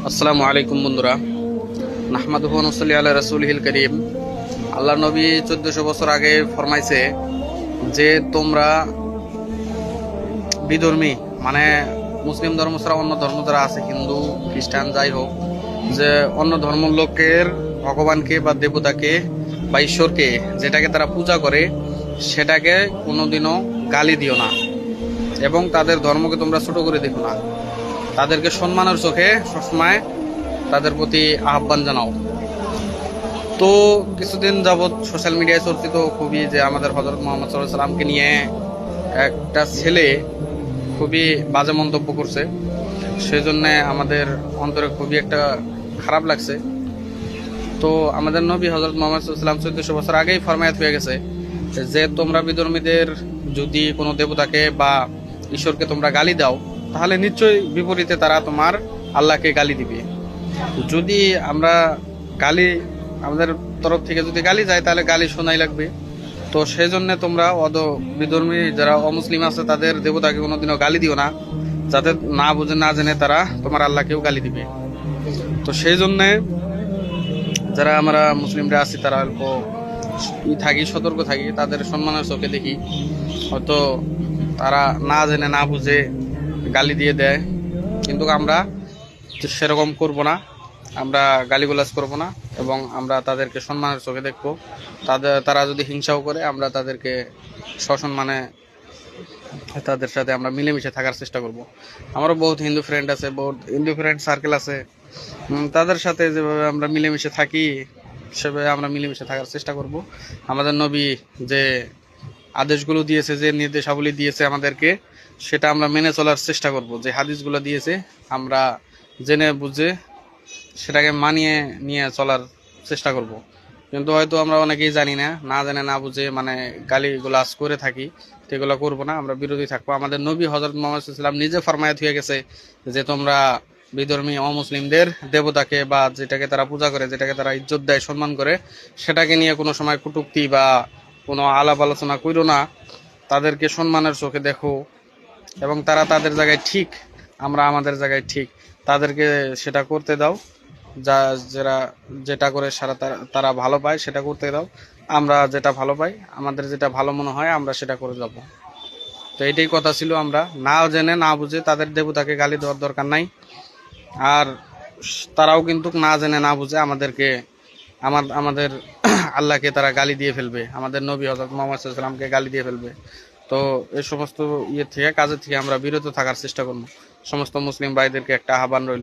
আসসালামু আলাইকুম বন্ধুরা, নাহমাদুহু ওয়া নুসাল্লি আলা রাসূলিহিল কারীম। আল্লাহ নবী 1400 বছর আগে ফরমাইছে যে তোমরা বিধর্মী, মানে মুসলিম ধর্ম ছাড়া অন্য ধর্ম যারা আছে, হিন্দু খ্রিস্টান যাই হোক, যে অন্য ধর্ম লোকের ভগবানকে বা দেবতাকে বা ঈশ্বরকে যেটাকে তারা পূজা করে সেটাকে কোনোদিনও গালি দিও না, এবং তাদের ধর্মকে তোমরা ছোট করে দেখো না। তাদেরকে সম্মানের চোখে সবসময় তাদের প্রতি আহ্বান জানাও। তো কিছুদিন যাবৎ সোশ্যাল মিডিয়ায় চর্চিত খুবই যে আমাদের হযরত মুহাম্মদ সাল্লাল্লাহু আলাইহি সাল্লামকে নিয়ে একটা ছেলে খুবই বাজে মন্তব্য করছে। সেই জন্য আমাদের অন্তরে খুবই একটা খারাপ লাগছে। তো আমাদের নবী হযরত মুহাম্মদ সাল্লাল্লাহু আলাইহি সাল্লাম 1400 বছর আগেই ফরমায়াত হয়ে গেছে যে তোমরা বিধর্মীদের যদি কোনো দেবতাকে বা ঈশ্বরকে তোমরা গালি দাও, তাহলে নিশ্চয়ই বিপরীতে তারা তোমার আল্লাহকে গালি দিবে। যদি আমরা গালি, আমাদের তরফ থেকে যদি গালি যায়, তাহলে গালি শোনাই লাগবে। তো সেই জন্য তোমরা বিধর্মী যারা অমুসলিম আছে তাদের দেবতাকে কোনোদিনও গালি দিও না, যাতে না বুঝে না জেনে তারা তোমার আল্লাহকেও গালি দিবে। তো সেই জন্যে যারা আমরা মুসলিমরা আছি তারা অল্প থাকি, সতর্ক থাকি, তাদের সম্মানের চোখে দেখি। হয়তো তারা না জেনে না বুঝে গালি দিয়ে দেয়, কিন্তু আমরা সেরকম করব না, আমরা গালিগালাজ করব না, এবং আমরা তাদেরকে সম্মানের চোখে দেখবো। তারা যদি হিংসাও করে, আমরা তাদেরকে সসম্মানে তাদের সাথে আমরা মিলেমিশে থাকার চেষ্টা করব। আমারও বহুত হিন্দু ফ্রেন্ড আছে, বহুত হিন্দু ফ্রেন্ড সার্কেল আছে, তাদের সাথে যেভাবে আমরা মিলেমিশে থাকি সেভাবে আমরা মিলেমিশে থাকার চেষ্টা করব। আমাদের নবী যে আদেশগুলো দিয়েছে, যে নির্দেশাবলী দিয়েছে আমাদেরকে, সেটা আমরা মেনে চলার চেষ্টা করব। যে হাদিসগুলো দিয়েছে আমরা জেনে বুঝে সেটাকে মানিয়ে নিয়ে চলার চেষ্টা করব। কিন্তু হয়তো আমরা অনেকেই জানি না, না জেনে না বুঝে মানে গালিগুলাজ করে থাকি, সেগুলো করবো না, আমরা বিরোধী থাকবো। আমাদের নবী হযরত মুহাম্মদ সাল্লাল্লাহু আলাইহি ওয়াসাল্লাম নিজে ফরমায়াত হয়ে গেছে যে তোমরা বিধর্মী অমুসলিমদের দেবতাকে বা যেটাকে তারা পূজা করে, যেটাকে তারা ইজ্জত দেয়, সম্মান করে, সেটাকে নিয়ে কোনো সময় কটূক্তি বা কোনো আলাপ আলোচনা করো না। তাদেরকে সম্মানের চোখে দেখো, এবং তারা তাদের জায়গায় ঠিক, আমরা আমাদের জায়গায় ঠিক, তাদেরকে সেটা করতে দাও। যারা যেটা করে তারা ভালো পায় সেটা করতে দাও। আমরা যেটা ভালো পাই, আমাদের যেটা ভালো মনে হয়, আমরা সেটা করে যাব। তো এটাই কথা ছিল। আমরা না জেনে না বুঝে তাদের দেবতাকে গালি দেওয়ার দরকার নাই। আর তারাও কিন্তু না জেনে না বুঝে আমাদেরকে আমাদের আল্লাহকে তারা গালি দিয়ে ফেলবে, আমাদের নবী হযরত মুহাম্মদ সাল্লাল্লাহু আলাইহি ওয়াসাল্লামকে গালি দিয়ে ফেলবে। তো এই সমস্ত কাজের থেকে আমরা বিরত থাকার চেষ্টা করব। সমস্ত মুসলিম ভাইদেরকে একটা আহ্বান রইল।